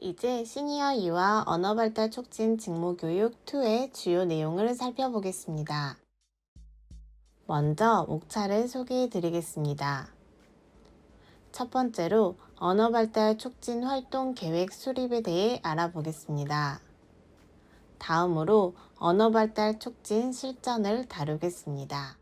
이제 시니어 유아 언어발달 촉진 직무교육 2의 주요 내용을 살펴보겠습니다. 먼저 목차를 소개해 드리겠습니다. 첫 번째로 언어발달 촉진 활동 계획 수립에 대해 알아보겠습니다. 다음으로 언어발달 촉진 실전을 다루겠습니다.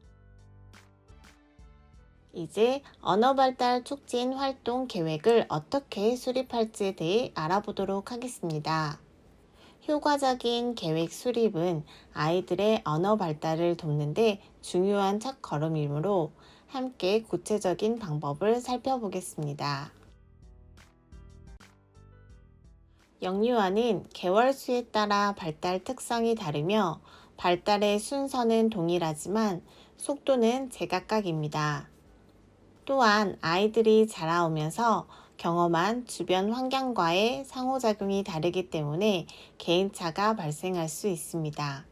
이제 언어발달 촉진 활동 계획을 어떻게 수립할지에 대해 알아보도록 하겠습니다. 효과적인 계획 수립은 아이들의 언어 발달을 돕는데 중요한 첫걸음이므로 함께 구체적인 방법을 살펴보겠습니다. 영유아는 개월수에 따라 발달 특성이 다르며 발달의 순서는 동일하지만 속도는 제각각입니다. 또한 아이들이 자라오면서 경험한 주변 환경과의 상호작용이 다르기 때문에 개인차가 발생할 수 있습니다.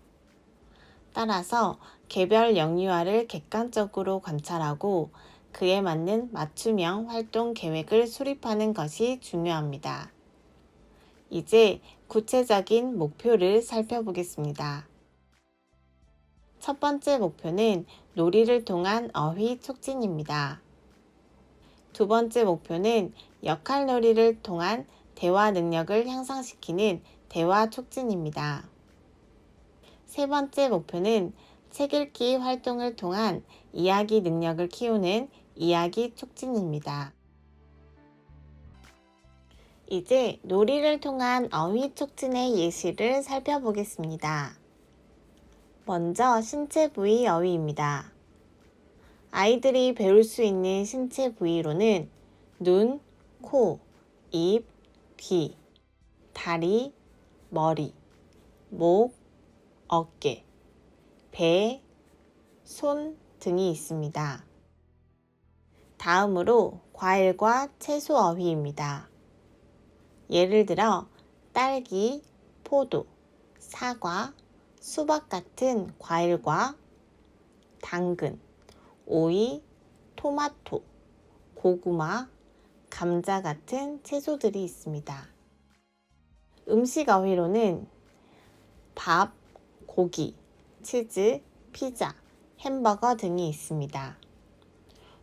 따라서 개별 영유아를 객관적으로 관찰하고 그에 맞는 맞춤형 활동 계획을 수립하는 것이 중요합니다. 이제 구체적인 목표를 살펴보겠습니다. 첫 번째 목표는 놀이를 통한 어휘 촉진입니다. 두 번째 목표는 역할놀이를 통한 대화 능력을 향상시키는 대화 촉진입니다. 세 번째 목표는 책 읽기 활동을 통한 이야기 능력을 키우는 이야기 촉진입니다. 이제 놀이를 통한 어휘 촉진의 예시를 살펴보겠습니다. 먼저 신체 부위 어휘입니다. 아이들이 배울 수 있는 신체 부위로는 눈, 코, 입, 귀, 다리, 머리, 목, 어깨, 배, 손 등이 있습니다. 다음으로 과일과 채소 어휘입니다. 예를 들어 딸기, 포도, 사과, 수박 같은 과일과 당근, 오이, 토마토, 고구마, 감자 같은 채소들이 있습니다. 음식 어휘로는 밥, 고기, 치즈, 피자, 햄버거 등이 있습니다.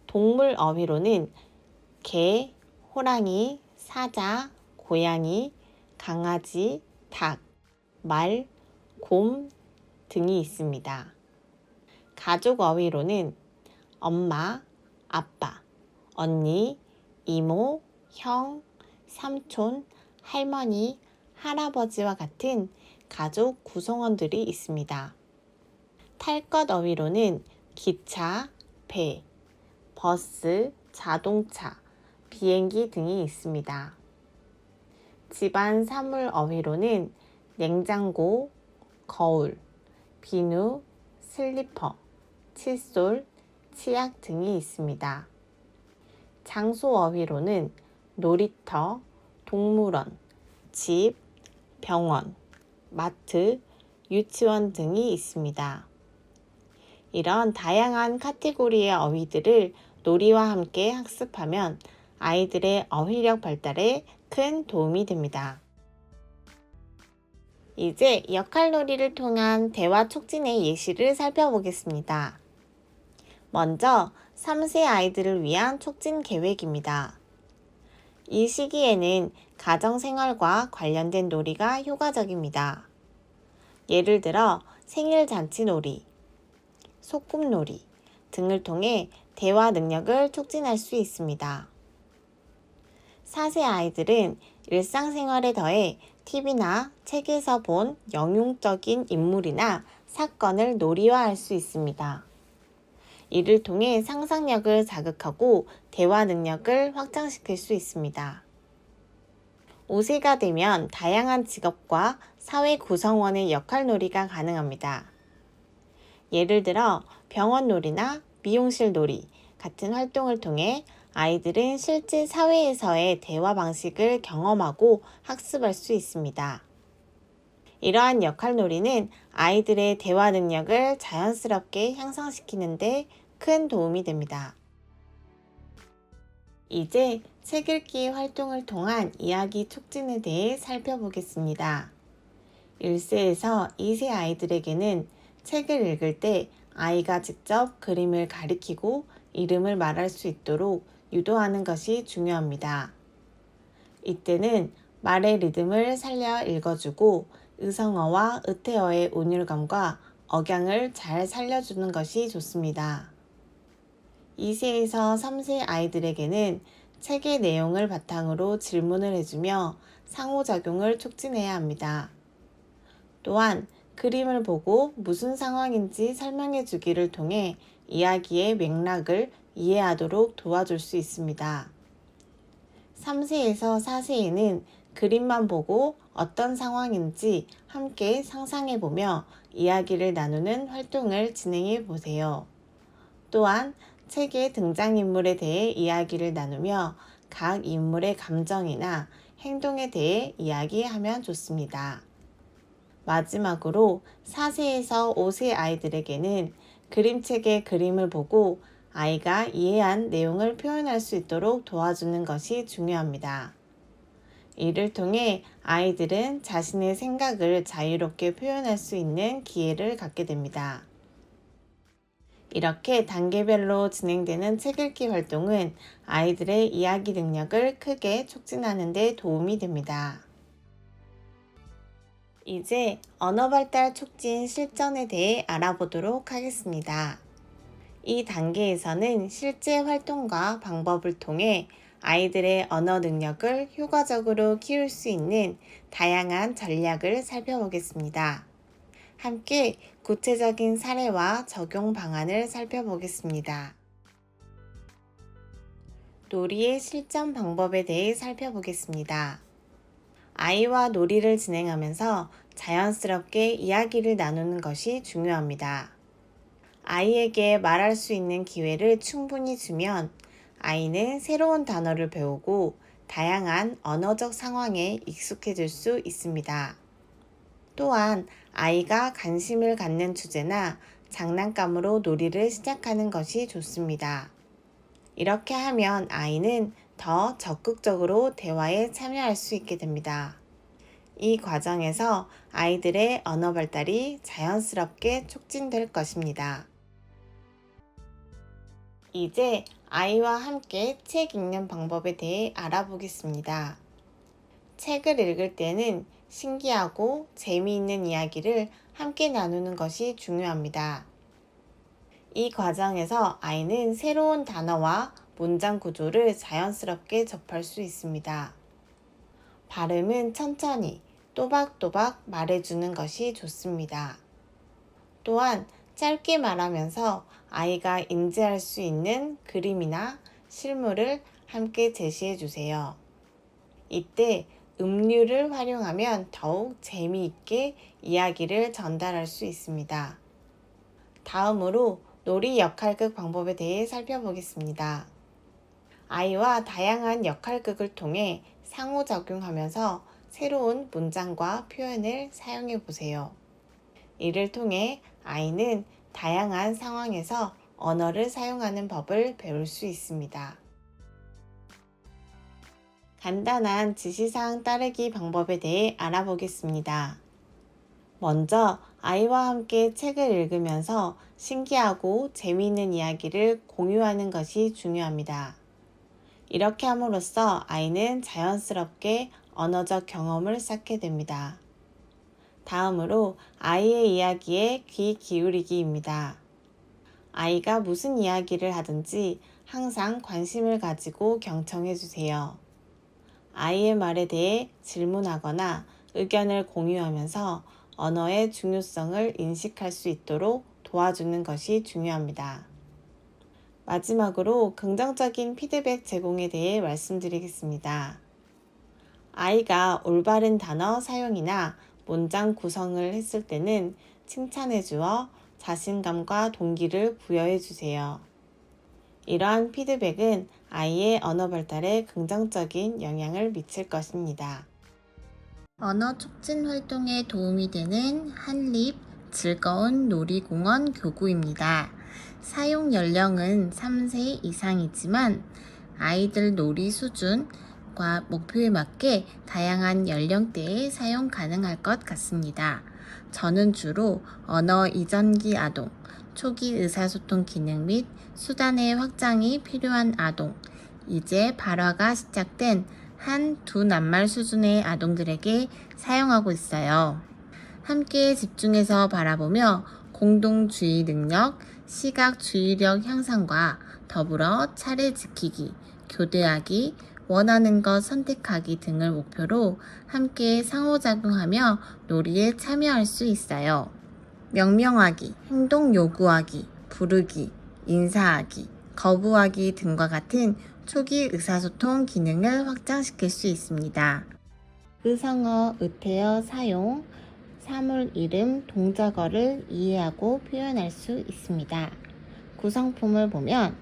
동물 어휘로는 개, 호랑이, 사자, 고양이, 강아지, 닭, 말, 곰 등이 있습니다. 가족 어휘로는 엄마, 아빠, 언니, 이모, 형, 삼촌, 할머니, 할아버지와 같은 가족 구성원들이 있습니다. 탈 것 어휘로는 기차, 배, 버스, 자동차, 비행기 등이 있습니다. 집안 사물 어휘로는 냉장고, 거울, 비누, 슬리퍼, 칫솔, 치약 등이 있습니다. 장소 어휘로는 놀이터, 동물원, 집, 병원, 마트, 유치원 등이 있습니다. 이런 다양한 카테고리의 어휘들을 놀이와 함께 학습하면 아이들의 어휘력 발달에 큰 도움이 됩니다. 이제 역할놀이를 통한 대화 촉진의 예시를 살펴보겠습니다. 먼저 3세 아이들을 위한 촉진 계획입니다. 이 시기에는 가정생활과 관련된 놀이가 효과적입니다. 예를 들어 생일 잔치 놀이, 소꿉놀이 등을 통해 대화 능력을 촉진할 수 있습니다. 4세 아이들은 일상생활에 더해 TV나 책에서 본 영웅적인 인물이나 사건을 놀이화할 수 있습니다. 이를 통해 상상력을 자극하고 대화 능력을 확장시킬 수 있습니다. 5세가 되면 다양한 직업과 사회 구성원의 역할놀이가 가능합니다. 예를 들어 병원놀이나 미용실 놀이 같은 활동을 통해 아이들은 실제 사회에서의 대화 방식을 경험하고 학습할 수 있습니다. 이러한 역할놀이는 아이들의 대화 능력을 자연스럽게 향상시키는 데 큰 도움이 됩니다. 이제 책 읽기 활동을 통한 이야기 촉진에 대해 살펴보겠습니다. 1세에서 2세 아이들에게는 책을 읽을 때 아이가 직접 그림을 가리키고 이름을 말할 수 있도록 유도하는 것이 중요합니다. 이때는 말의 리듬을 살려 읽어주고 의성어와 의태어의 운율감과 억양을 잘 살려주는 것이 좋습니다. 2세에서 3세 아이들에게는 책의 내용을 바탕으로 질문을 해주며 상호작용을 촉진해야 합니다. 또한 그림을 보고 무슨 상황인지 설명해 주기를 통해 이야기의 맥락을 이해하도록 도와줄 수 있습니다. 3세에서 4세에는 그림만 보고 어떤 상황인지 함께 상상해 보며 이야기를 나누는 활동을 진행해 보세요. 또한 책의 등장인물에 대해 이야기를 나누며 각 인물의 감정이나 행동에 대해 이야기하면 좋습니다. 마지막으로 4세에서 5세 아이들에게는 그림책의 그림을 보고 아이가 이해한 내용을 표현할 수 있도록 도와주는 것이 중요합니다. 이를 통해 아이들은 자신의 생각을 자유롭게 표현할 수 있는 기회를 갖게 됩니다. 이렇게 단계별로 진행되는 책 읽기 활동은 아이들의 이야기 능력을 크게 촉진하는 데 도움이 됩니다. 이제 언어발달 촉진 실전에 대해 알아보도록 하겠습니다. 이 단계에서는 실제 활동과 방법을 통해 아이들의 언어 능력을 효과적으로 키울 수 있는 다양한 전략을 살펴보겠습니다. 함께 구체적인 사례와 적용 방안을 살펴보겠습니다. 놀이의 실전 방법에 대해 살펴보겠습니다. 아이와 놀이를 진행하면서 자연스럽게 이야기를 나누는 것이 중요합니다. 아이에게 말할 수 있는 기회를 충분히 주면 아이는 새로운 단어를 배우고 다양한 언어적 상황에 익숙해질 수 있습니다. 또한 아이가 관심을 갖는 주제나 장난감으로 놀이를 시작하는 것이 좋습니다. 이렇게 하면 아이는 더 적극적으로 대화에 참여할 수 있게 됩니다. 이 과정에서 아이들의 언어 발달이 자연스럽게 촉진될 것입니다. 이제 아이와 함께 책 읽는 방법에 대해 알아보겠습니다. 책을 읽을 때는 신기하고 재미있는 이야기를 함께 나누는 것이 중요합니다. 이 과정에서 아이는 새로운 단어와 문장 구조를 자연스럽게 접할 수 있습니다. 발음은 천천히 또박또박 말해주는 것이 좋습니다. 또한 짧게 말하면서 아이가 인지할 수 있는 그림이나 실물을 함께 제시해 주세요. 이때 음류를 활용하면 더욱 재미있게 이야기를 전달할 수 있습니다. 다음으로 놀이 역할극 방법에 대해 살펴보겠습니다. 아이와 다양한 역할극을 통해 상호작용하면서 새로운 문장과 표현을 사용해 보세요. 이를 통해 아이는 다양한 상황에서 언어를 사용하는 법을 배울 수 있습니다. 간단한 지시사항 따르기 방법에 대해 알아보겠습니다. 먼저 아이와 함께 책을 읽으면서 신기하고 재미있는 이야기를 공유하는 것이 중요합니다. 이렇게 함으로써 아이는 자연스럽게 언어적 경험을 쌓게 됩니다. 다음으로 아이의 이야기에 귀 기울이기입니다. 아이가 무슨 이야기를 하든지 항상 관심을 가지고 경청해 주세요. 아이의 말에 대해 질문하거나 의견을 공유하면서 언어의 중요성을 인식할 수 있도록 도와주는 것이 중요합니다. 마지막으로 긍정적인 피드백 제공에 대해 말씀드리겠습니다. 아이가 올바른 단어 사용이나 문장 구성을 했을 때는 칭찬해 주어 자신감과 동기를 부여해 주세요. 이러한 피드백은 아이의 언어 발달에 긍정적인 영향을 미칠 것입니다. 언어 촉진 활동에 도움이 되는 한립 즐거운 놀이공원 교구입니다. 사용 연령은 3세 이상이지만 아이들 놀이 수준과 목표에 맞게 다양한 연령대에 사용 가능할 것 같습니다. 저는 주로 언어 이전기 아동, 초기 의사소통 기능 및 수단의 확장이 필요한 아동, 이제 발화가 시작된 두 낱말 수준의 아동들에게 사용하고 있어요. 함께 집중해서 바라보며 공동주의 능력, 시각 주의력 향상과 더불어 차례 지키기, 교대하기, 원하는 것 선택하기 등을 목표로 함께 상호작용하며 놀이에 참여할 수 있어요. 명명하기, 행동 요구하기, 부르기, 인사하기, 거부하기 등과 같은 초기 의사소통 기능을 확장시킬 수 있습니다. 의성어, 의태어 사용, 사물 이름, 동작어를 이해하고 표현할 수 있습니다. 구성품을 보면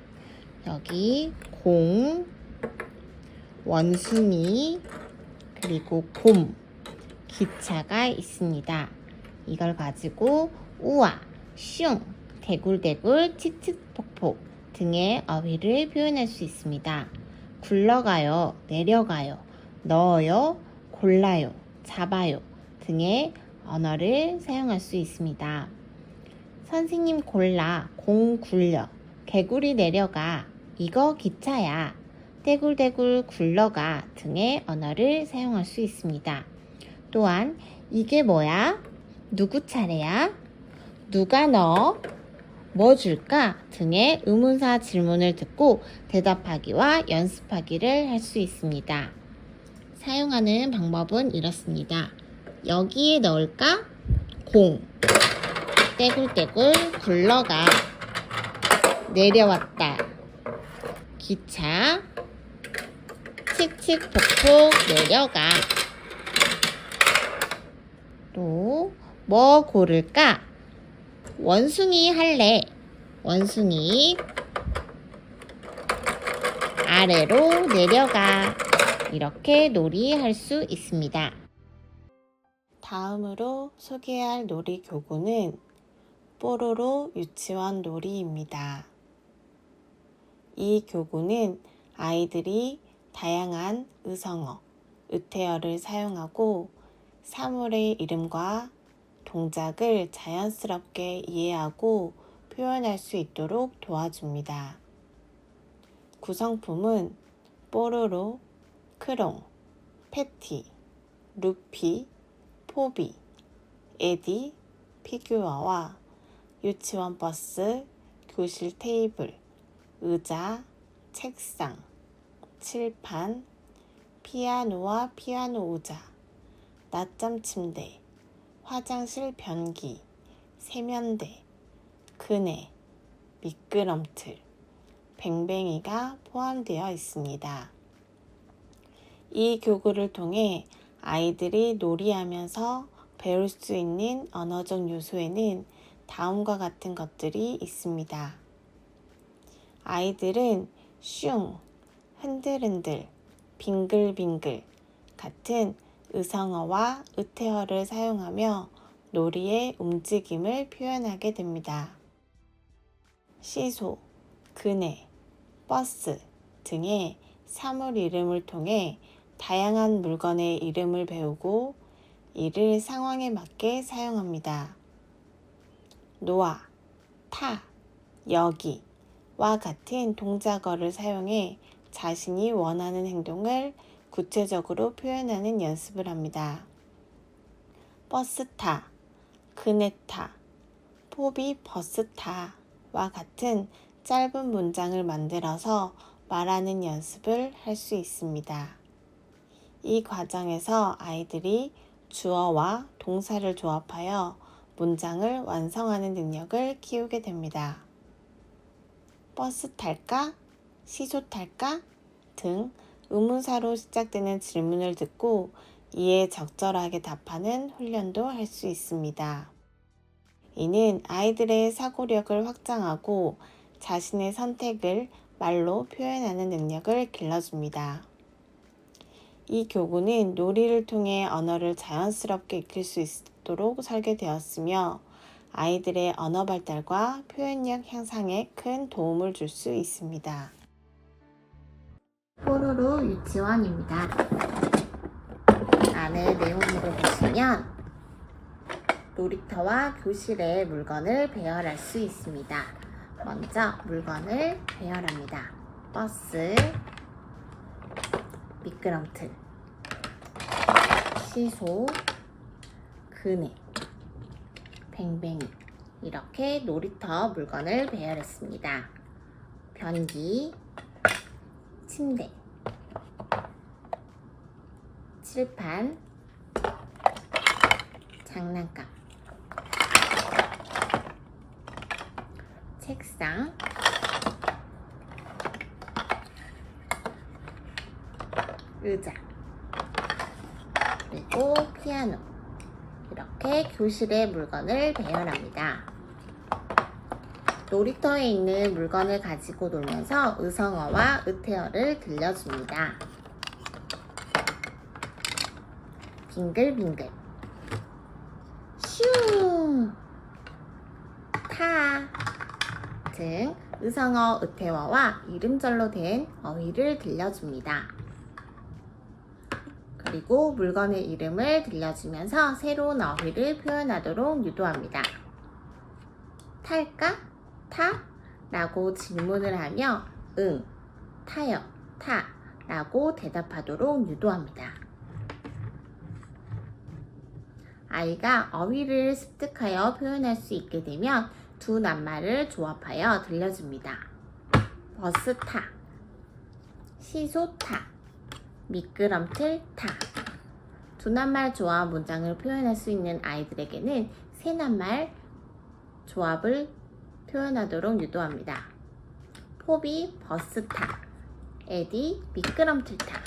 여기 공, 원숭이, 그리고 곰, 기차가 있습니다. 이걸 가지고 우와, 슝, 대굴대굴, 칙칙폭폭 등의 어휘를 표현할 수 있습니다. 굴러가요, 내려가요, 넣어요, 골라요, 잡아요 등의 언어를 사용할 수 있습니다. 선생님 골라, 공 굴려, 개구리 내려가, 이거 기차야, 떼굴떼굴 굴러가 등의 언어를 사용할 수 있습니다. 또한 이게 뭐야? 누구 차례야? 누가 넣어? 뭐 줄까? 등의 의문사 질문을 듣고 대답하기와 연습하기를 할 수 있습니다. 사용하는 방법은 이렇습니다. 여기에 넣을까? 공, 떼굴떼굴 굴러가, 내려왔다, 기차, 칙칙폭폭 내려가. 또 뭐 고를까? 원숭이 할래. 원숭이 아래로 내려가. 이렇게 놀이할 수 있습니다. 다음으로 소개할 놀이 교구는 뽀로로 유치원 놀이입니다. 이 교구는 아이들이 다양한 의성어, 의태어를 사용하고 사물의 이름과 동작을 자연스럽게 이해하고 표현할 수 있도록 도와줍니다. 구성품은 뽀로로, 크롱, 패티, 루피, 포비, 에디, 피규어와 유치원 버스, 교실 테이블, 의자, 책상, 칠판, 피아노와 피아노 의자, 낮잠 침대, 화장실 변기, 세면대, 그네, 미끄럼틀, 뱅뱅이가 포함되어 있습니다. 이 교구를 통해 아이들이 놀이하면서 배울 수 있는 언어적 요소에는 다음과 같은 것들이 있습니다. 아이들은 슝, 흔들흔들, 빙글빙글 같은 의성어와 의태어를 사용하며 놀이의 움직임을 표현하게 됩니다. 시소, 그네, 버스 등의 사물 이름을 통해 다양한 물건의 이름을 배우고 이를 상황에 맞게 사용합니다. 놓아, 타, 여기와 같은 동작어를 사용해 자신이 원하는 행동을 구체적으로 표현하는 연습을 합니다. 버스 타, 그네 타, 포비 버스 타와 같은 짧은 문장을 만들어서 말하는 연습을 할 수 있습니다. 이 과정에서 아이들이 주어와 동사를 조합하여 문장을 완성하는 능력을 키우게 됩니다. 버스 탈까? 시소 탈까? 등 의문사로 시작되는 질문을 듣고 이에 적절하게 답하는 훈련도 할 수 있습니다. 이는 아이들의 사고력을 확장하고 자신의 선택을 말로 표현하는 능력을 길러줍니다. 이 교구는 놀이를 통해 언어를 자연스럽게 익힐 수 있도록 설계되었으며 아이들의 언어 발달과 표현력 향상에 큰 도움을 줄 수 있습니다. 뽀로로 유치원입니다. 안에 내용물을 보시면 놀이터와 교실의 물건을 배열할 수 있습니다. 먼저 물건을 배열합니다. 버스, 미끄럼틀, 시소, 그네, 뱅뱅이, 이렇게 놀이터 물건을 배열했습니다. 변기, 침대, 칠판, 장난감, 책상, 의자, 그리고 피아노, 이렇게 교실의 물건을 배열합니다. 놀이터에 있는 물건을 가지고 놀면서 의성어와 의태어를 들려줍니다. 빙글빙글, 슈, 타 등 의성어, 의태어와 이름절로 된 어휘를 들려줍니다. 그리고 물건의 이름을 들려주면서 새로운 어휘를 표현하도록 유도합니다. 탈까? 타? 라고 질문을 하며 응, 타요, 타 라고 대답하도록 유도합니다. 아이가 어휘를 습득하여 표현할 수 있게 되면 두 낱말을 조합하여 들려줍니다. 버스 타, 시소 타, 미끄럼틀 타. 두 낱말 조합 문장을 표현할 수 있는 아이들에게는 세 낱말 조합을 표현하도록 유도합니다. 포비 버스 타, 에디 미끄럼틀 타.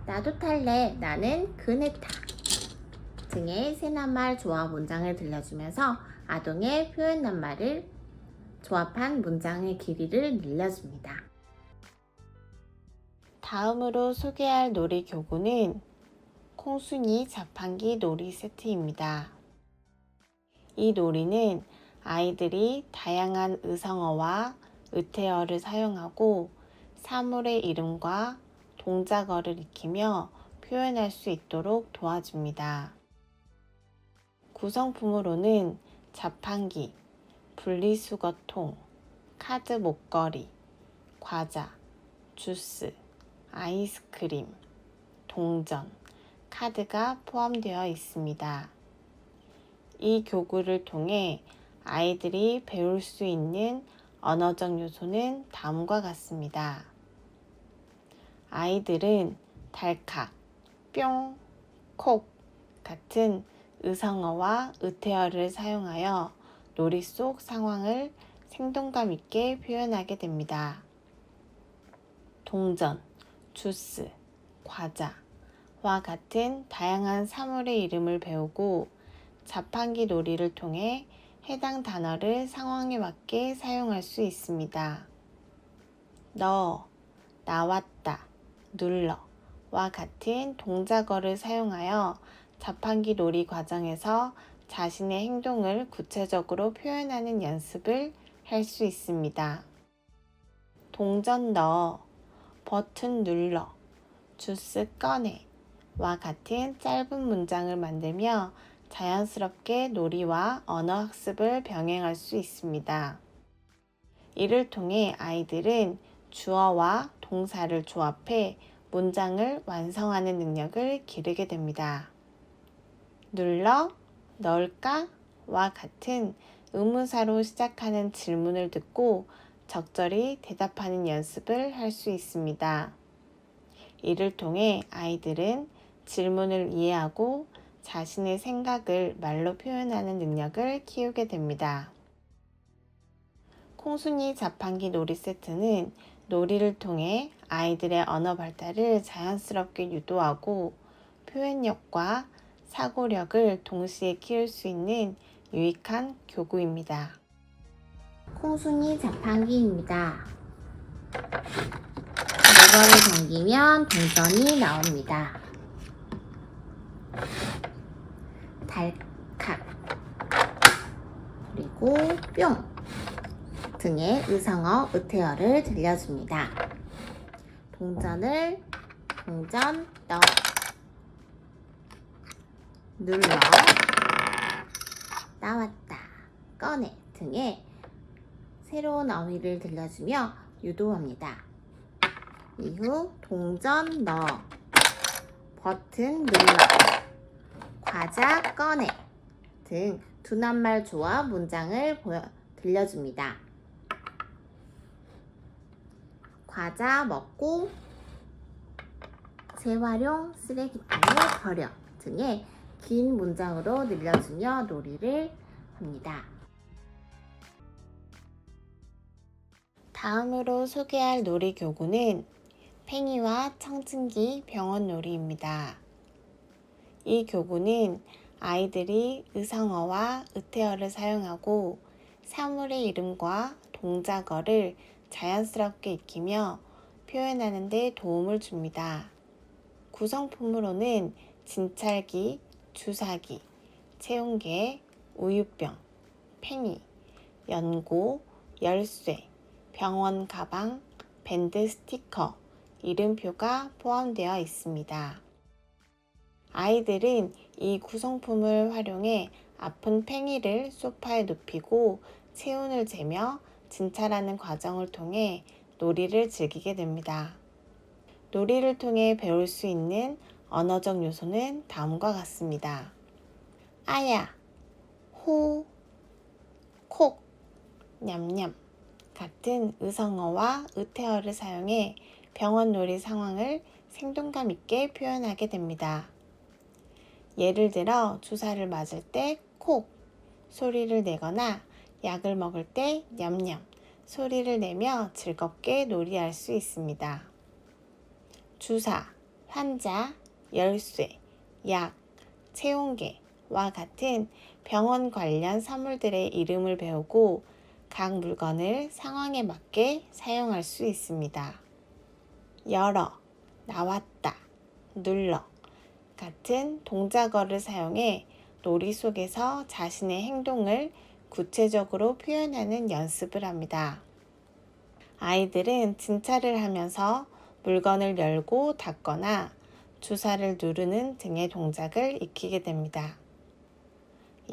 나도 탈래, 나는 그네 타 등의 세 낱말 조합 문장을 들려주면서 아동의 표현 낱말을 조합한 문장의 길이를 늘려줍니다. 다음으로 소개할 놀이 교구는 콩순이 자판기 놀이 세트입니다. 이 놀이는 아이들이 다양한 의성어와 의태어를 사용하고 사물의 이름과 동작어를 익히며 표현할 수 있도록 도와줍니다. 구성품으로는 자판기, 분리수거통, 카드 목걸이, 과자, 주스, 아이스크림, 동전, 카드가 포함되어 있습니다. 이 교구를 통해 아이들이 배울 수 있는 언어적 요소는 다음과 같습니다. 아이들은 달칵, 뿅, 콕 같은 의성어와 의태어를 사용하여 놀이 속 상황을 생동감 있게 표현하게 됩니다. 동전, 주스, 과자와 같은 다양한 사물의 이름을 배우고 자판기 놀이를 통해 해당 단어를 상황에 맞게 사용할 수 있습니다. 너, 나왔다, 눌러와 같은 동작어를 사용하여 자판기 놀이 과정에서 자신의 행동을 구체적으로 표현하는 연습을 할 수 있습니다. 동전 넣어, 버튼 눌러, 주스 꺼내와 같은 짧은 문장을 만들며 자연스럽게 놀이와 언어 학습을 병행할 수 있습니다. 이를 통해 아이들은 주어와 동사를 조합해 문장을 완성하는 능력을 기르게 됩니다. 눌러, 넣을까? 와 같은 의문사로 시작하는 질문을 듣고 적절히 대답하는 연습을 할 수 있습니다. 이를 통해 아이들은 질문을 이해하고 자신의 생각을 말로 표현하는 능력을 키우게 됩니다. 콩순이 자판기 놀이 세트는 놀이를 통해 아이들의 언어 발달을 자연스럽게 유도하고 표현력과 사고력을 동시에 키울 수 있는 유익한 교구입니다. 콩순이 자판기입니다. 물건을 당기면 동전이 나옵니다. 달칵, 그리고 뿅 등의 의성어, 의태어를 들려줍니다. 동전, 넣어. 눌러, 나왔다, 꺼내 등의 새로운 어휘를 들려주며 유도합니다. 이후 동전 넣어, 버튼 눌러, 과자 꺼내 등 두 낱말 조합 문장을 들려줍니다. 과자 먹고 재활용 쓰레기통에 버려 등의 긴 문장으로 늘려주며 놀이를 합니다. 다음으로 소개할 놀이 교구는 팽이와 청진기 병원 놀이입니다. 이 교구는 아이들이 의성어와 의태어를 사용하고 사물의 이름과 동작어를 자연스럽게 익히며 표현하는 데 도움을 줍니다. 구성품으로는 진찰기, 주사기, 체온계, 우유병, 팽이, 연고, 열쇠, 병원 가방, 밴드 스티커, 이름표가 포함되어 있습니다. 아이들은 이 구성품을 활용해 아픈 팽이를 소파에 눕히고 체온을 재며 진찰하는 과정을 통해 놀이를 즐기게 됩니다. 놀이를 통해 배울 수 있는 언어적 요소는 다음과 같습니다. 아야, 호, 콕, 냠냠 같은 의성어와 의태어를 사용해 병원 놀이 상황을 생동감 있게 표현하게 됩니다. 예를 들어 주사를 맞을 때 콕 소리를 내거나 약을 먹을 때 냠냠 소리를 내며 즐겁게 놀이할 수 있습니다. 주사, 환자, 열쇠, 약, 체온계와 같은 병원 관련 사물들의 이름을 배우고 각 물건을 상황에 맞게 사용할 수 있습니다. 열어, 나왔다, 눌러 같은 동작어를 사용해 놀이 속에서 자신의 행동을 구체적으로 표현하는 연습을 합니다. 아이들은 진찰을 하면서 물건을 열고 닫거나 주사를 누르는 등의 동작을 익히게 됩니다.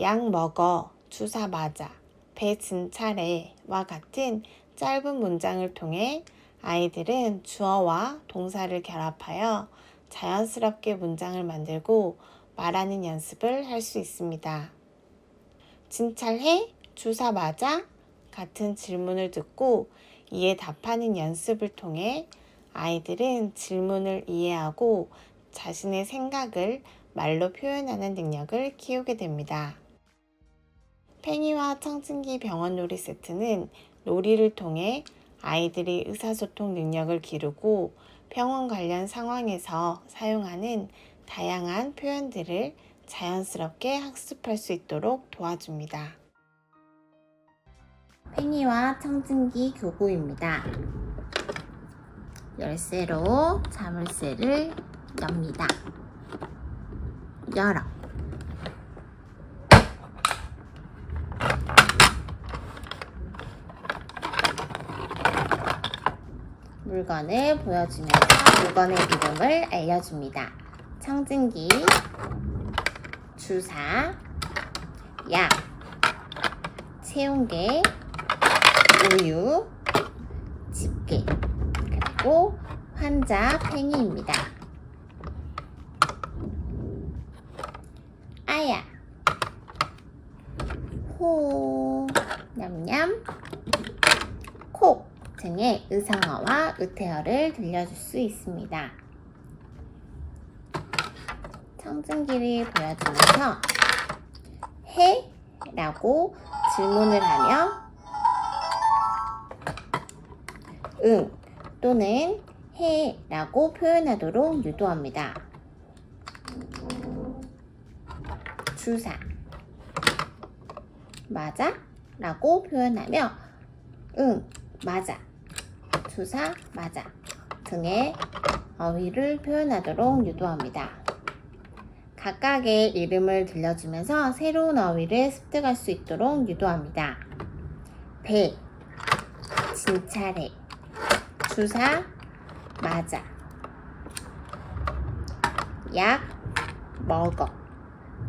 약 먹어, 주사 맞아, 배 진찰해와 같은 짧은 문장을 통해 아이들은 주어와 동사를 결합하여 자연스럽게 문장을 만들고 말하는 연습을 할 수 있습니다. 진찰해? 주사 맞아? 같은 질문을 듣고 이에 답하는 연습을 통해 아이들은 질문을 이해하고 자신의 생각을 말로 표현하는 능력을 키우게 됩니다. 팽이와 청진기 병원 놀이 세트는 놀이를 통해 아이들이 의사소통 능력을 기르고 병원 관련 상황에서 사용하는 다양한 표현들을 자연스럽게 학습할 수 있도록 도와줍니다. 팽이와 청진기 교구입니다. 열쇠로 자물쇠를 엽니다. 열어. 물건을 보여주면서 물건의 이름을 알려줍니다. 청진기, 주사, 약, 체온계, 우유, 집게, 그리고 환자 팽이입니다. 아야, 호, 냠냠, 콕 등의 의성어와 의태어를 들려줄 수 있습니다. 청진기를 보여주면서 해? 라고 질문을 하며 응 또는 해 라고 표현하도록 유도합니다. 주사 맞아? 라고 표현하며 응 맞아 주사 맞아 등의 어휘를 표현하도록 유도합니다. 각각의 이름을 들려주면서 새로운 어휘를 습득할 수 있도록 유도합니다. 배, 진찰해, 주사, 맞아. 약, 먹어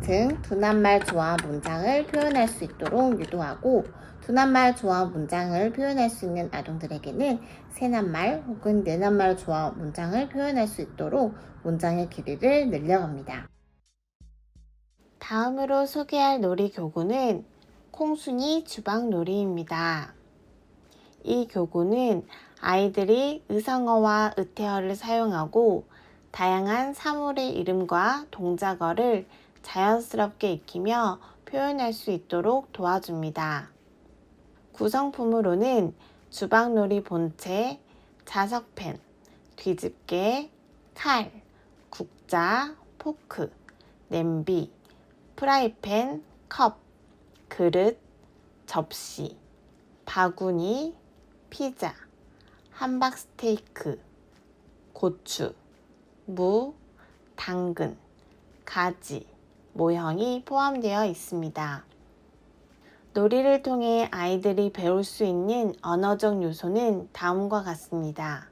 등 두낱말 조화 문장을 표현할 수 있도록 유도하고, 두낱말 조화 문장을 표현할 수 있는 아동들에게는 세낱말 혹은 네낱말 조화 문장을 표현할 수 있도록 문장의 길이를 늘려갑니다. 다음으로 소개할 놀이 교구는 콩순이 주방놀이입니다. 이 교구는 아이들이 의성어와 의태어를 사용하고 다양한 사물의 이름과 동작어를 자연스럽게 익히며 표현할 수 있도록 도와줍니다. 구성품으로는 주방놀이 본체, 자석펜, 뒤집개, 칼, 국자, 포크, 냄비, 프라이팬, 컵, 그릇, 접시, 바구니, 피자, 함박스테이크, 고추, 무, 당근, 가지, 모형이 포함되어 있습니다. 놀이를 통해 아이들이 배울 수 있는 언어적 요소는 다음과 같습니다.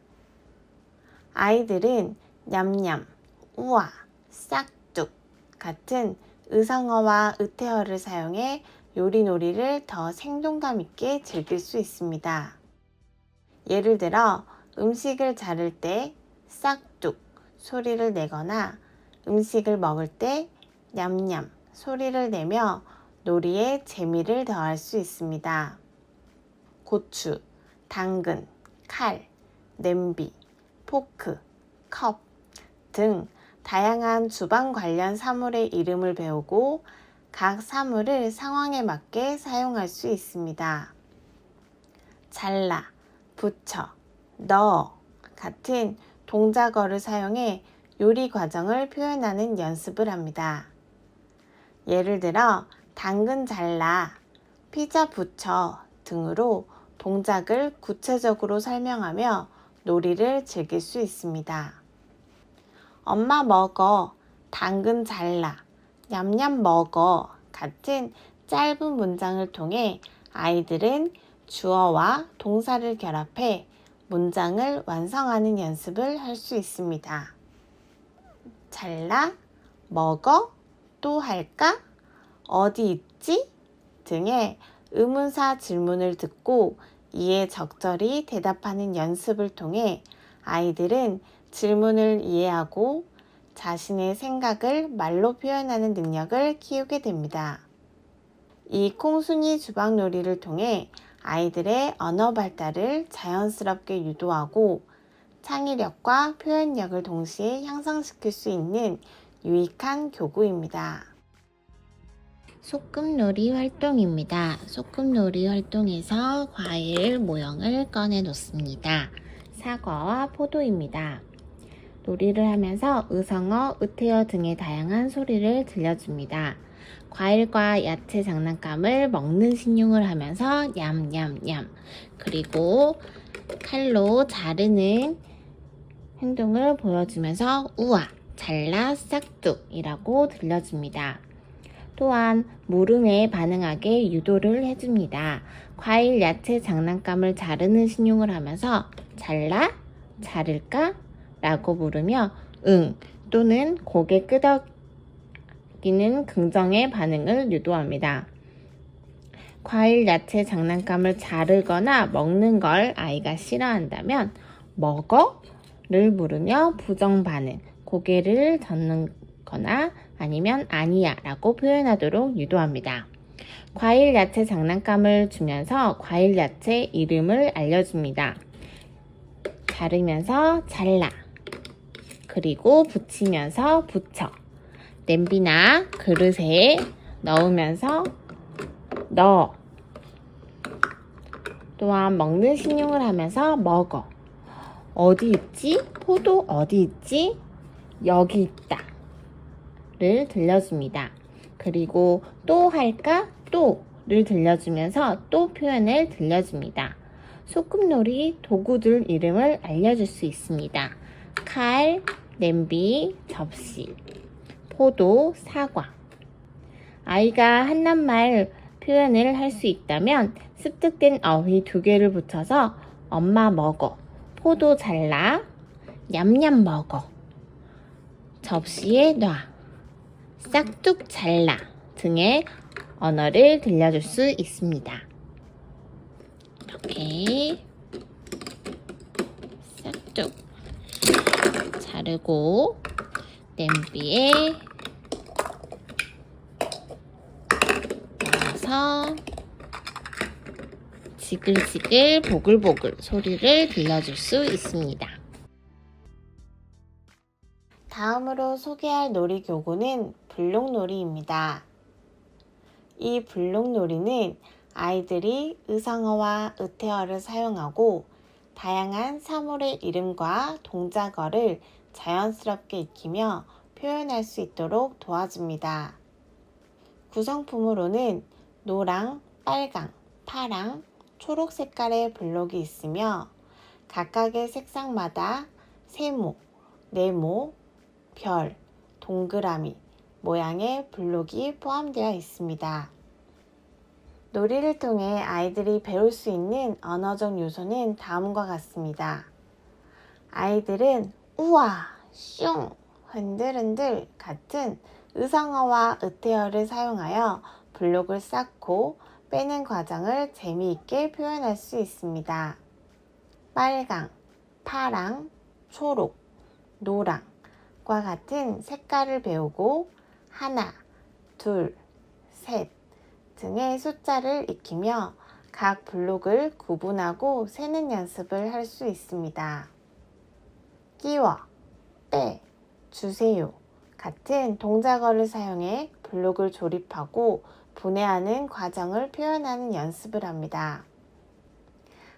아이들은 냠냠, 우와, 싹둑 같은 의성어와 의태어를 사용해 요리놀이를 더 생동감 있게 즐길 수 있습니다. 예를 들어 음식을 자를 때 싹둑 소리를 내거나 음식을 먹을 때 냠냠 소리를 내며 놀이에 재미를 더할 수 있습니다. 고추, 당근, 칼, 냄비, 포크, 컵 등 다양한 주방 관련 사물의 이름을 배우고 각 사물을 상황에 맞게 사용할 수 있습니다. 잘라, 붙여, 넣어 같은 동작어를 사용해 요리 과정을 표현하는 연습을 합니다. 예를 들어 당근 잘라, 피자 부쳐 등으로 동작을 구체적으로 설명하며 놀이를 즐길 수 있습니다. 엄마 먹어, 당근 잘라, 냠냠 먹어 같은 짧은 문장을 통해 아이들은 주어와 동사를 결합해 문장을 완성하는 연습을 할 수 있습니다. 잘라, 먹어, 또 할까? 어디 있지? 등의 의문사 질문을 듣고 이에 적절히 대답하는 연습을 통해 아이들은 질문을 이해하고 자신의 생각을 말로 표현하는 능력을 키우게 됩니다. 이 콩순이 주방놀이를 통해 아이들의 언어 발달을 자연스럽게 유도하고 창의력과 표현력을 동시에 향상시킬 수 있는 유익한 교구입니다. 소꿉놀이 활동입니다. 소꿉놀이 활동에서 과일 모형을 꺼내 놓습니다. 사과와 포도입니다. 놀이를 하면서 의성어, 의태어 등의 다양한 소리를 들려줍니다. 과일과 야채 장난감을 먹는 신용을 하면서 냠냠냠, 그리고 칼로 자르는 행동을 보여주면서 우와, 잘라, 싹둑이라고 들려줍니다. 또한 물음에 반응하게 유도를 해줍니다. 과일, 야채 장난감을 자르는 신용을 하면서 잘라? 자를까? 라고 물으며 응 또는 고개 끄덕이는 긍정의 반응을 유도합니다. 과일, 야채 장난감을 자르거나 먹는 걸 아이가 싫어한다면 먹어? 를 물으며 부정 반응, 고개를 젓는 거나 아니면 아니야 라고 표현하도록 유도합니다. 과일, 야채 장난감을 주면서 과일, 야채 이름을 알려줍니다. 자르면서 잘라, 그리고 붙이면서 붙여, 냄비나 그릇에 넣으면서 넣어, 또한 먹는 신용을 하면서 먹어, 어디 있지? 포도 어디 있지? 여기 있다 를 들려줍니다. 그리고 또 할까? 또를 들려주면서 또 표현을 들려줍니다. 소꿉놀이 도구들 이름을 알려줄 수 있습니다. 칼, 냄비, 접시, 포도, 사과. 아이가 한낱말 표현을 할 수 있다면 습득된 어휘 2개를 붙여서 엄마 먹어, 포도 잘라, 냠냠 먹어, 접시에 놔, 싹둑 잘라 등의 언어를 들려줄 수 있습니다. 이렇게 싹둑 자르고 냄비에 넣어서 지글지글 보글보글 소리를 들려줄 수 있습니다. 다음으로 소개할 놀이교구는 블록놀이입니다. 이 블록놀이는 아이들이 의성어와 의태어를 사용하고 다양한 사물의 이름과 동작어를 자연스럽게 익히며 표현할 수 있도록 도와줍니다. 구성품으로는 노랑, 빨강, 파랑, 초록 색깔의 블록이 있으며 각각의 색상마다 세모, 네모, 별, 동그라미, 모양의 블록이 포함되어 있습니다. 놀이를 통해 아이들이 배울 수 있는 언어적 요소는 다음과 같습니다. 아이들은 우와, 슝, 흔들흔들 같은 의성어와 의태어를 사용하여 블록을 쌓고 빼는 과정을 재미있게 표현할 수 있습니다. 빨강, 파랑, 초록, 노랑과 같은 색깔을 배우고 하나, 둘, 셋 등의 숫자를 익히며 각 블록을 구분하고 세는 연습을 할 수 있습니다. 끼워, 빼, 주세요 같은 동작어를 사용해 블록을 조립하고 분해하는 과정을 표현하는 연습을 합니다.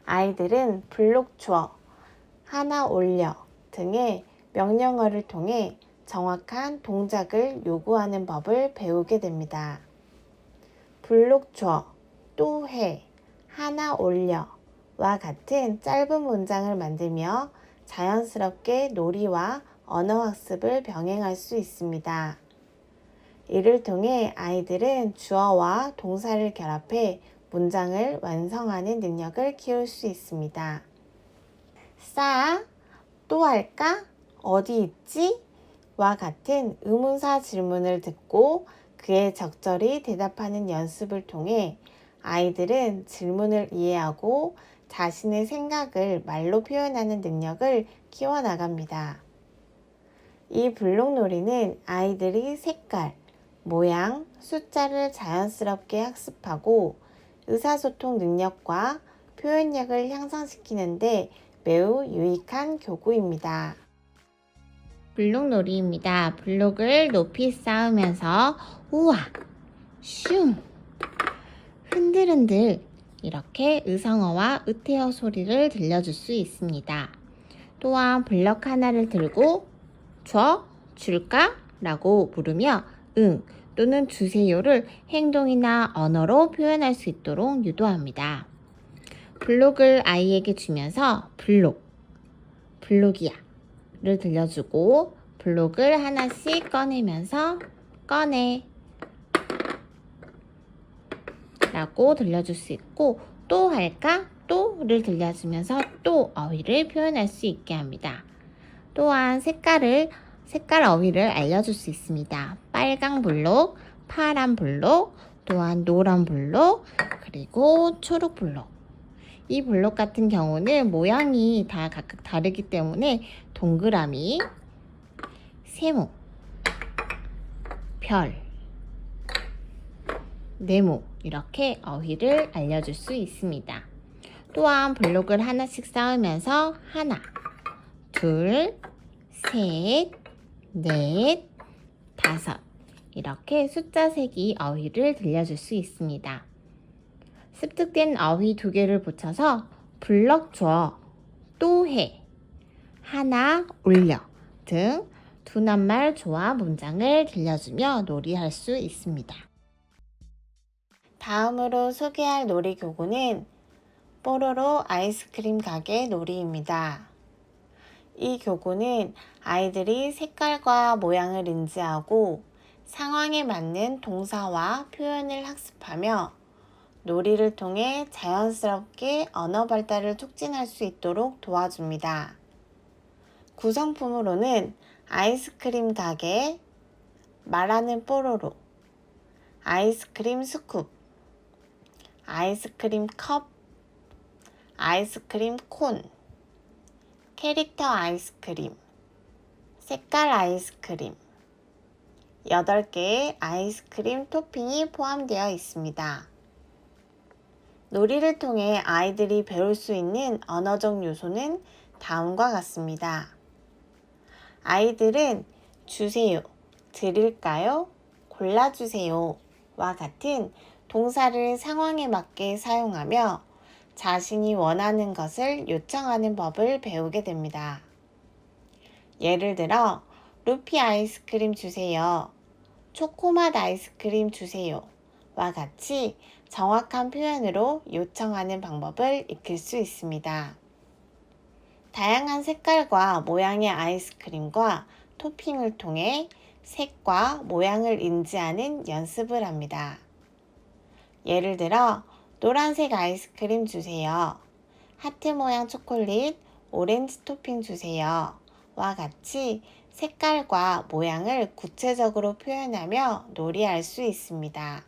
아이들은 블록 줘, 하나 올려 등의 명령어를 통해 정확한 동작을 요구하는 법을 배우게 됩니다. 블록 줘, 또 해, 하나 올려 와 같은 짧은 문장을 만들며 자연스럽게 놀이와 언어학습을 병행할 수 있습니다. 이를 통해 아이들은 주어와 동사를 결합해 문장을 완성하는 능력을 키울 수 있습니다. 싸, 또 할까? 어디 있지? 와 같은 의문사 질문을 듣고 그에 적절히 대답하는 연습을 통해 아이들은 질문을 이해하고 자신의 생각을 말로 표현하는 능력을 키워나갑니다. 이 블록놀이는 아이들이 색깔, 모양, 숫자를 자연스럽게 학습하고 의사소통 능력과 표현력을 향상시키는데 매우 유익한 교구입니다. 블록놀이입니다. 블록을 높이 쌓으면서 우와, 슝, 흔들흔들 이렇게 의성어와 의태어 소리를 들려줄 수 있습니다. 또한 블록 하나를 들고 줘, 줄까? 라고 물으며 응 또는 주세요를 행동이나 언어로 표현할 수 있도록 유도합니다. 블록을 아이에게 주면서 블록이야 를 들려주고 블록을 하나씩 꺼내면서 꺼내 라고 들려줄 수 있고 또 할까? 또를 들려주면서 또 어휘를 표현할 수 있게 합니다. 또한 색깔 어휘를 알려줄 수 있습니다. 빨강 블록, 파란 블록, 또한 노란 블록, 그리고 초록 블록. 이 블록 같은 경우는 모양이 다 각각 다르기 때문에 동그라미, 세모, 별, 네모 이렇게 어휘를 알려줄 수 있습니다. 또한 블록을 하나씩 쌓으면서 하나, 둘, 셋, 넷, 다섯 이렇게 숫자 세기 어휘를 들려줄 수 있습니다. 습득된 어휘 2개를 붙여서 블록 줘, 또 해, 하나 올려 등 두 낱말 조합 문장을 들려주며 놀이할 수 있습니다. 다음으로 소개할 놀이교구는 뽀로로 아이스크림 가게 놀이입니다. 이 교구는 아이들이 색깔과 모양을 인지하고 상황에 맞는 동사와 표현을 학습하며 놀이를 통해 자연스럽게 언어 발달을 촉진할 수 있도록 도와줍니다. 구성품으로는 아이스크림 가게, 말하는 뽀로로, 아이스크림 스쿱, 아이스크림 컵, 아이스크림 콘, 캐릭터 아이스크림, 색깔 아이스크림, 8개의 아이스크림 토핑이 포함되어 있습니다. 놀이를 통해 아이들이 배울 수 있는 언어적 요소는 다음과 같습니다. 아이들은 주세요, 드릴까요, 골라주세요 와 같은 동사를 상황에 맞게 사용하며 자신이 원하는 것을 요청하는 법을 배우게 됩니다. 예를 들어 루피 아이스크림 주세요, 초코맛 아이스크림 주세요 와 같이 정확한 표현으로 요청하는 방법을 익힐 수 있습니다. 다양한 색깔과 모양의 아이스크림과 토핑을 통해 색과 모양을 인지하는 연습을 합니다. 예를 들어 노란색 아이스크림 주세요, 하트 모양 초콜릿, 오렌지 토핑 주세요 와 같이 색깔과 모양을 구체적으로 표현하며 놀이할 수 있습니다.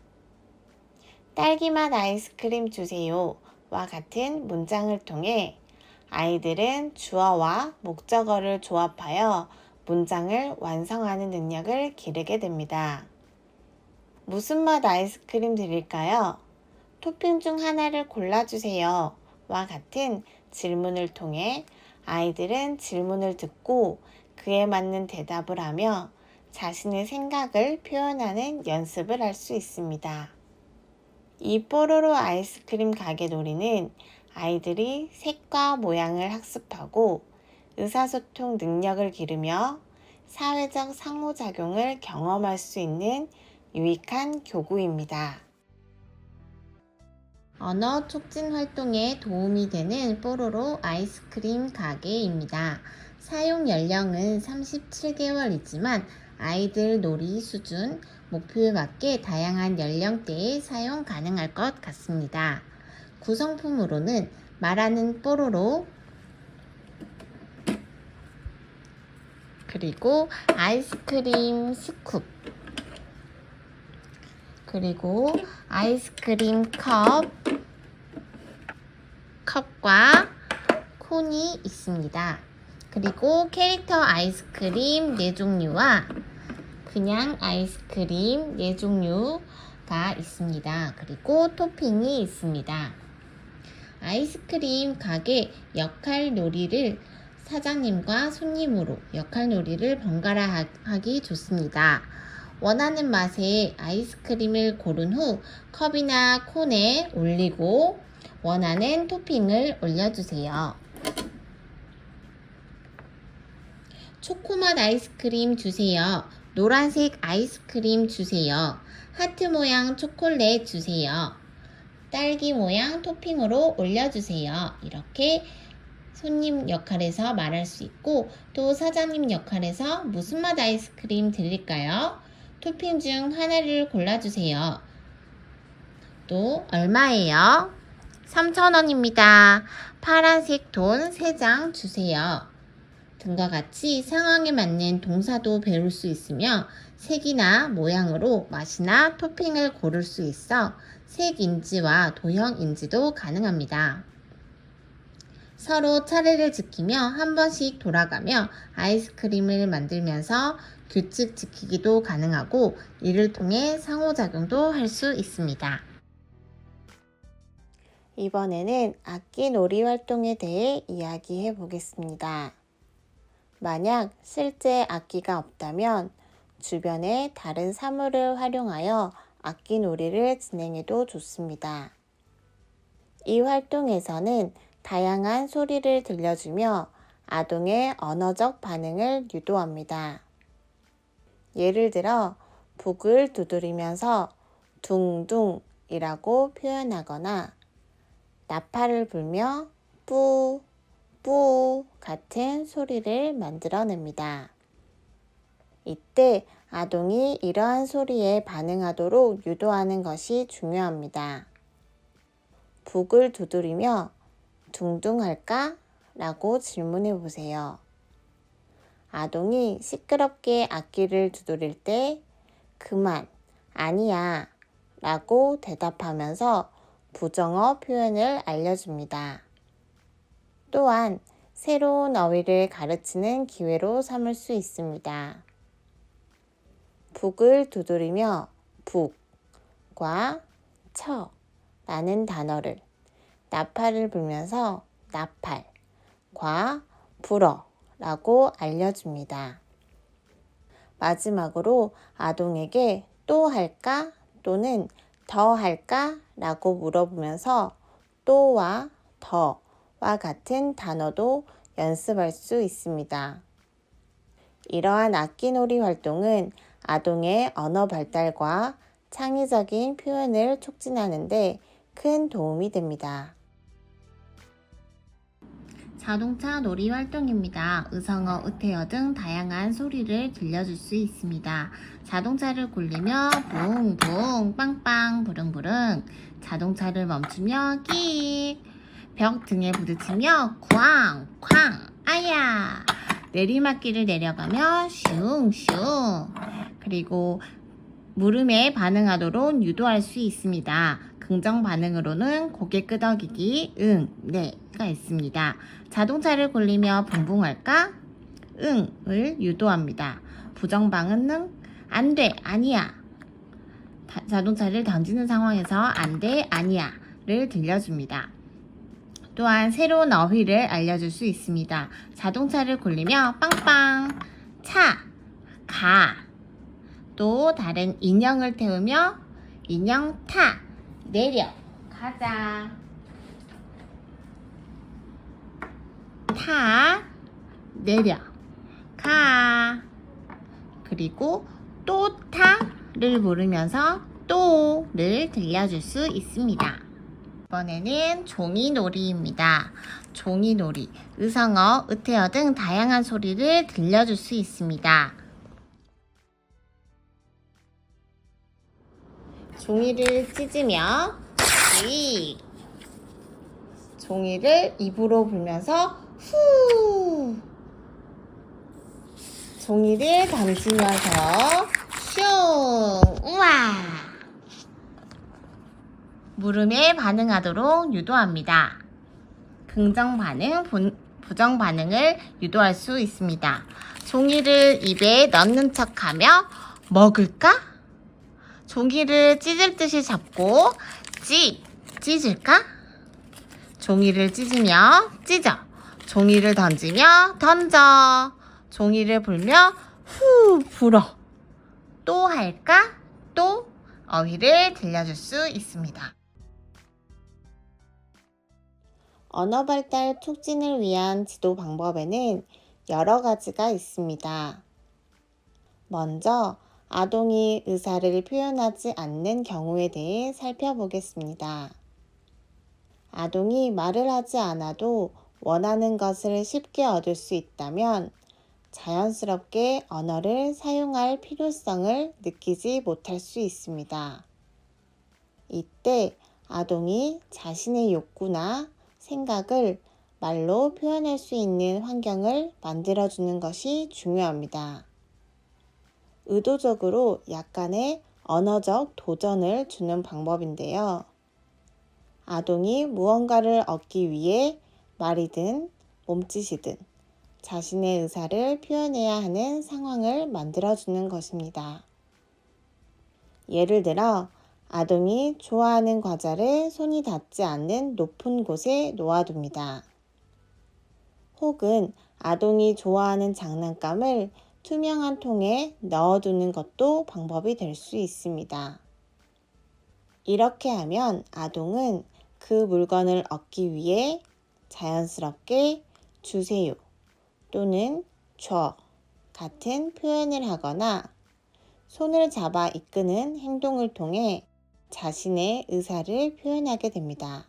딸기맛 아이스크림 주세요 와 같은 문장을 통해 아이들은 주어와 목적어를 조합하여 문장을 완성하는 능력을 기르게 됩니다. 무슨 맛 아이스크림 드릴까요? 토핑 중 하나를 골라주세요 와 같은 질문을 통해 아이들은 질문을 듣고 그에 맞는 대답을 하며 자신의 생각을 표현하는 연습을 할 수 있습니다. 이 뽀로로 아이스크림 가게 놀이는 아이들이 색과 모양을 학습하고 의사소통 능력을 기르며 사회적 상호작용을 경험할 수 있는 유익한 교구입니다. 언어 촉진 활동에 도움이 되는 뽀로로 아이스크림 가게입니다. 사용 연령은 37개월이지만 아이들 놀이 수준, 목표에 맞게 다양한 연령대에 사용 가능할 것 같습니다. 구성품으로는 말하는 뽀로로, 그리고 아이스크림 스쿱, 그리고 아이스크림 컵과 콘이 있습니다. 그리고 캐릭터 아이스크림 4종류와 그냥 아이스크림 4종류가 있습니다. 그리고 토핑이 있습니다. 아이스크림 가게 역할 놀이를 사장님과 손님으로 역할 놀이를 번갈아 하기 좋습니다. 원하는 맛의 아이스크림을 고른 후 컵이나 콘에 올리고 원하는 토핑을 올려주세요. 초코맛 아이스크림 주세요. 노란색 아이스크림 주세요. 하트 모양 초콜릿 주세요. 딸기 모양 토핑으로 올려주세요. 이렇게 손님 역할에서 말할 수 있고 또 사장님 역할에서 무슨 맛 아이스크림 드릴까요? 토핑 중 하나를 골라주세요. 또 얼마예요? 3,000원입니다. 파란색 돈 3장 주세요. 등과 같이 상황에 맞는 동사도 배울 수 있으며 색이나 모양으로 맛이나 토핑을 고를 수 있어 색 인지와 도형 인지도 가능합니다. 서로 차례를 지키며 한 번씩 돌아가며 아이스크림을 만들면서 규칙 지키기도 가능하고 이를 통해 상호작용도 할 수 있습니다. 이번에는 악기 놀이 활동에 대해 이야기해 보겠습니다. 만약 실제 악기가 없다면 주변의 다른 사물을 활용하여 악기 놀이를 진행해도 좋습니다. 이 활동에서는 다양한 소리를 들려주며 아동의 언어적 반응을 유도합니다. 예를 들어 북을 두드리면서 둥둥이라고 표현하거나 나팔을 불며 뿌, 뿌 같은 소리를 만들어냅니다. 이때 아동이 이러한 소리에 반응하도록 유도하는 것이 중요합니다. 북을 두드리며 둥둥할까? 라고 질문해 보세요. 아동이 시끄럽게 악기를 두드릴 때 그만, 아니야 라고 대답하면서 부정어 표현을 알려줍니다. 또한 새로운 어휘를 가르치는 기회로 삼을 수 있습니다. 북을 두드리며 북과 처라는 단어를, 나팔을 불면서 나팔과 불어라고 알려줍니다. 마지막으로 아동에게 또 할까 또는 더 할까 라고 물어보면서 또와 더와 같은 단어도 연습할 수 있습니다. 이러한 악기놀이 활동은 아동의 언어 발달과 창의적인 표현을 촉진하는 데 큰 도움이 됩니다. 자동차 놀이 활동입니다. 의성어, 의태어 등 다양한 소리를 들려줄 수 있습니다. 자동차를 굴리며 붕붕, 빵빵, 부릉부릉, 자동차를 멈추며 끼익, 벽 등에 부딪히며 쾅, 쾅, 아야, 내리막길을 내려가며 슝슝, 그리고 물음에 반응하도록 유도할 수 있습니다. 긍정 반응으로는 고개 끄덕이기, 응, 네가 있습니다. 자동차를 굴리며 붕붕할까? 응을 유도합니다. 부정 반응은 안 돼, 아니야. 자동차를 던지는 상황에서 안 돼, 아니야를 들려줍니다. 또한 새로운 어휘를 알려줄 수 있습니다. 자동차를 굴리며 빵빵, 차, 가. 또 다른 인형을 태우며 인형 타, 내려, 가자. 타, 내려, 가. 그리고 또 타를 부르면서 또를 들려줄 수 있습니다. 이번에는 종이놀이입니다. 종이놀이, 의성어, 의태어 등 다양한 소리를 들려줄 수 있습니다. 종이를 찢으며 종이를 입으로 불면서 후, 종이를 던지면서 슝, 우와, 물음에 반응하도록 유도합니다. 긍정 반응, 부정 반응을 유도할 수 있습니다. 종이를 입에 넣는 척하며 먹을까? 종이를 찢을 듯이 잡고 찢을까? 종이를 찢으며 찢어, 종이를 던지며 던져, 종이를 불며 후 불어, 또 할까? 또 어휘를 들려줄 수 있습니다. 언어 발달 촉진을 위한 지도 방법에는 여러 가지가 있습니다. 먼저 아동이 의사를 표현하지 않는 경우에 대해 살펴보겠습니다. 아동이 말을 하지 않아도 원하는 것을 쉽게 얻을 수 있다면 자연스럽게 언어를 사용할 필요성을 느끼지 못할 수 있습니다. 이때 아동이 자신의 욕구나 생각을 말로 표현할 수 있는 환경을 만들어주는 것이 중요합니다. 의도적으로 약간의 언어적 도전을 주는 방법인데요. 아동이 무언가를 얻기 위해 말이든 몸짓이든 자신의 의사를 표현해야 하는 상황을 만들어주는 것입니다. 예를 들어 아동이 좋아하는 과자를 손이 닿지 않는 높은 곳에 놓아둡니다. 혹은 아동이 좋아하는 장난감을 투명한 통에 넣어두는 것도 방법이 될 수 있습니다. 이렇게 하면 아동은 그 물건을 얻기 위해 자연스럽게 주세요 또는 줘 같은 표현을 하거나 손을 잡아 이끄는 행동을 통해 자신의 의사를 표현하게 됩니다.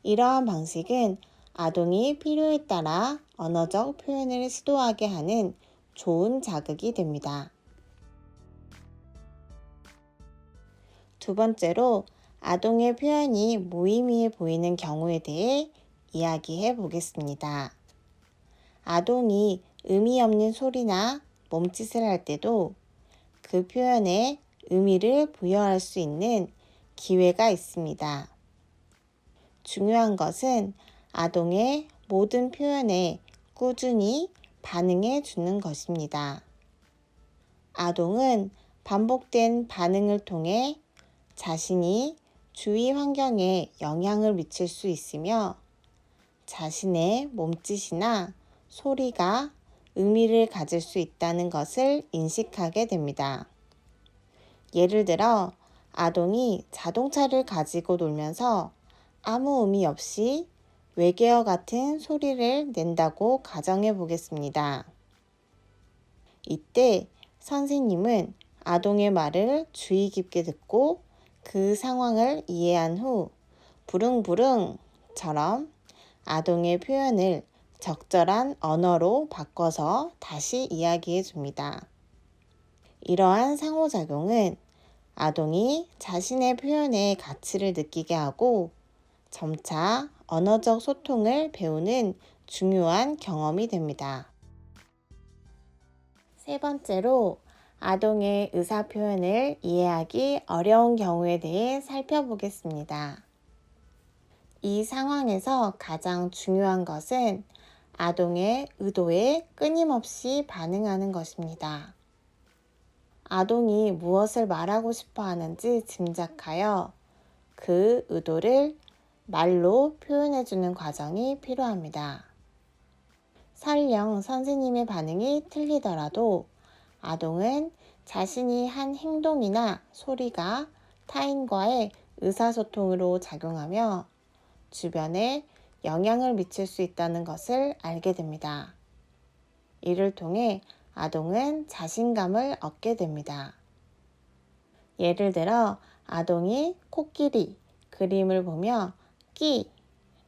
이러한 방식은 아동이 필요에 따라 언어적 표현을 시도하게 하는 좋은 자극이 됩니다. 두 번째로 아동의 표현이 무의미해 보이는 경우에 대해 이야기해 보겠습니다. 아동이 의미 없는 소리나 몸짓을 할 때도 그 표현에 의미를 부여할 수 있는 기회가 있습니다. 중요한 것은 아동의 모든 표현에 꾸준히 반응해 주는 것입니다. 아동은 반복된 반응을 통해 자신이 주위 환경에 영향을 미칠 수 있으며 자신의 몸짓이나 소리가 의미를 가질 수 있다는 것을 인식하게 됩니다. 예를 들어 아동이 자동차를 가지고 놀면서 아무 의미 없이 외계어 같은 소리를 낸다고 가정해 보겠습니다. 이때 선생님은 아동의 말을 주의 깊게 듣고 그 상황을 이해한 후 부릉부릉처럼 아동의 표현을 적절한 언어로 바꿔서 다시 이야기해 줍니다. 이러한 상호작용은 아동이 자신의 표현의 가치를 느끼게 하고 점차 언어적 소통을 배우는 중요한 경험이 됩니다. 세 번째로 아동의 의사 표현을 이해하기 어려운 경우에 대해 살펴보겠습니다. 이 상황에서 가장 중요한 것은 아동의 의도에 끊임없이 반응하는 것입니다. 아동이 무엇을 말하고 싶어 하는지 짐작하여 그 의도를 말로 표현해주는 과정이 필요합니다. 설령 선생님의 반응이 틀리더라도 아동은 자신이 한 행동이나 소리가 타인과의 의사소통으로 작용하며 주변에 영향을 미칠 수 있다는 것을 알게 됩니다. 이를 통해 아동은 자신감을 얻게 됩니다. 예를 들어 아동이 코끼리 그림을 보며 끼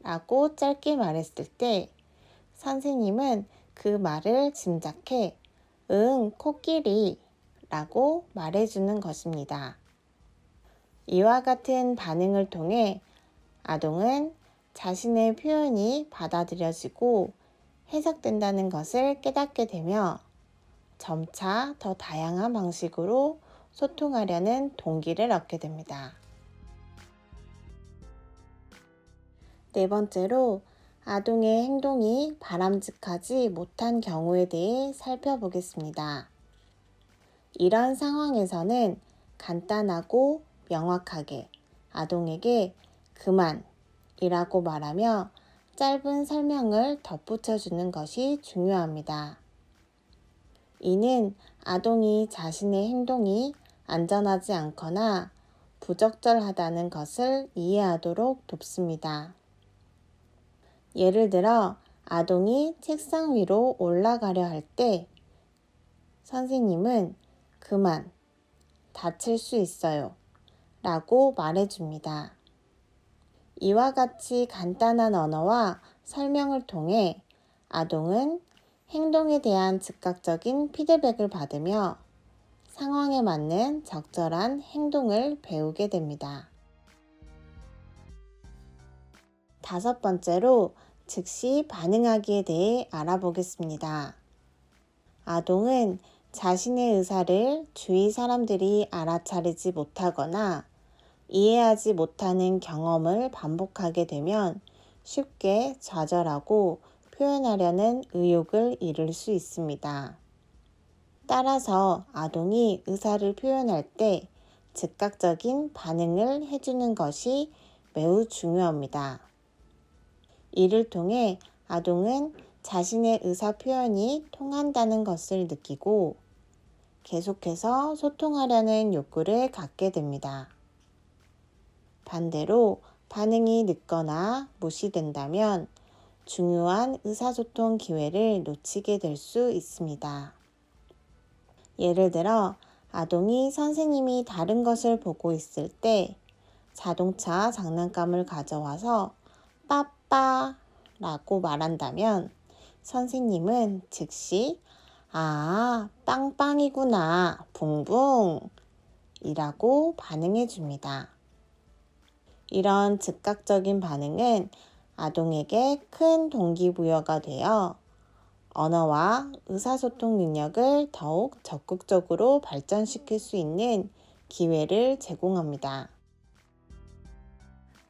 라고 짧게 말했을 때 선생님은 그 말을 짐작해 응, 코끼리 라고 말해주는 것입니다. 이와 같은 반응을 통해 아동은 자신의 표현이 받아들여지고 해석된다는 것을 깨닫게 되며 점차 더 다양한 방식으로 소통하려는 동기를 얻게 됩니다. 네 번째로 아동의 행동이 바람직하지 못한 경우에 대해 살펴보겠습니다. 이런 상황에서는 간단하고 명확하게 아동에게 그만이라고 말하며 짧은 설명을 덧붙여주는 것이 중요합니다. 이는 아동이 자신의 행동이 안전하지 않거나 부적절하다는 것을 이해하도록 돕습니다. 예를 들어 아동이 책상 위로 올라가려 할 때 선생님은 그만, 다칠 수 있어요 라고 말해줍니다. 이와 같이 간단한 언어와 설명을 통해 아동은 행동에 대한 즉각적인 피드백을 받으며 상황에 맞는 적절한 행동을 배우게 됩니다. 다섯 번째로 즉시 반응하기에 대해 알아보겠습니다. 아동은 자신의 의사를 주위 사람들이 알아차리지 못하거나 이해하지 못하는 경험을 반복하게 되면 쉽게 좌절하고 표현하려는 의욕을 잃을 수 있습니다. 따라서 아동이 의사를 표현할 때 즉각적인 반응을 해주는 것이 매우 중요합니다. 이를 통해 아동은 자신의 의사 표현이 통한다는 것을 느끼고 계속해서 소통하려는 욕구를 갖게 됩니다. 반대로 반응이 늦거나 무시된다면 중요한 의사소통 기회를 놓치게 될 수 있습니다. 예를 들어 아동이 선생님이 다른 것을 보고 있을 때 자동차 장난감을 가져와서 빠빠 라고 말한다면 선생님은 즉시 아, 빵빵이구나, 붕붕 이라고 반응해 줍니다. 이런 즉각적인 반응은 아동에게 큰 동기부여가 되어 언어와 의사소통 능력을 더욱 적극적으로 발전시킬 수 있는 기회를 제공합니다.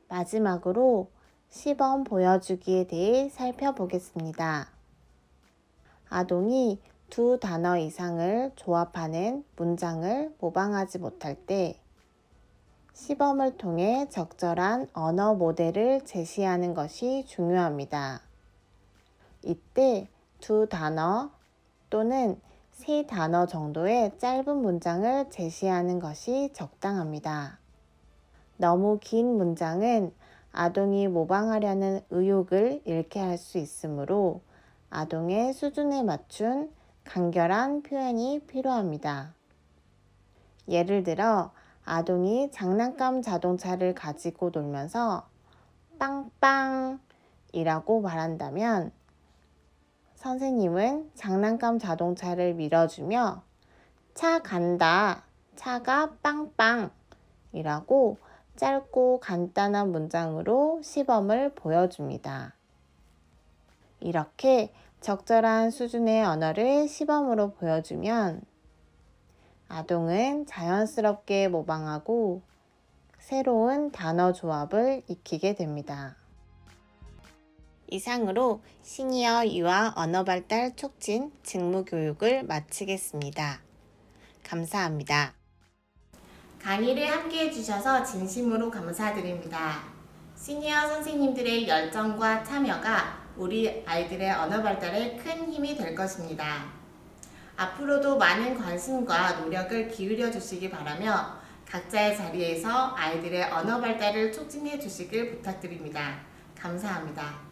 마지막으로 시범 보여주기에 대해 살펴보겠습니다. 아동이 두 단어 이상을 조합하는 문장을 모방하지 못할 때 시범을 통해 적절한 언어 모델을 제시하는 것이 중요합니다. 이때 두 단어 또는 세 단어 정도의 짧은 문장을 제시하는 것이 적당합니다. 너무 긴 문장은 아동이 모방하려는 의욕을 잃게 할 수 있으므로 아동의 수준에 맞춘 간결한 표현이 필요합니다. 예를 들어 아동이 장난감 자동차를 가지고 놀면서 빵빵 이라고 말한다면 선생님은 장난감 자동차를 밀어주며 차 간다, 차가 빵빵 이라고 짧고 간단한 문장으로 시범을 보여줍니다. 이렇게 적절한 수준의 언어를 시범으로 보여주면 아동은 자연스럽게 모방하고 새로운 단어 조합을 익히게 됩니다. 이상으로 시니어 유아 언어발달 촉진 직무교육을 마치겠습니다. 감사합니다. 강의를 함께 해주셔서 진심으로 감사드립니다. 시니어 선생님들의 열정과 참여가 우리 아이들의 언어 발달에 큰 힘이 될 것입니다. 앞으로도 많은 관심과 노력을 기울여 주시기 바라며 각자의 자리에서 아이들의 언어 발달을 촉진해 주시길 부탁드립니다. 감사합니다.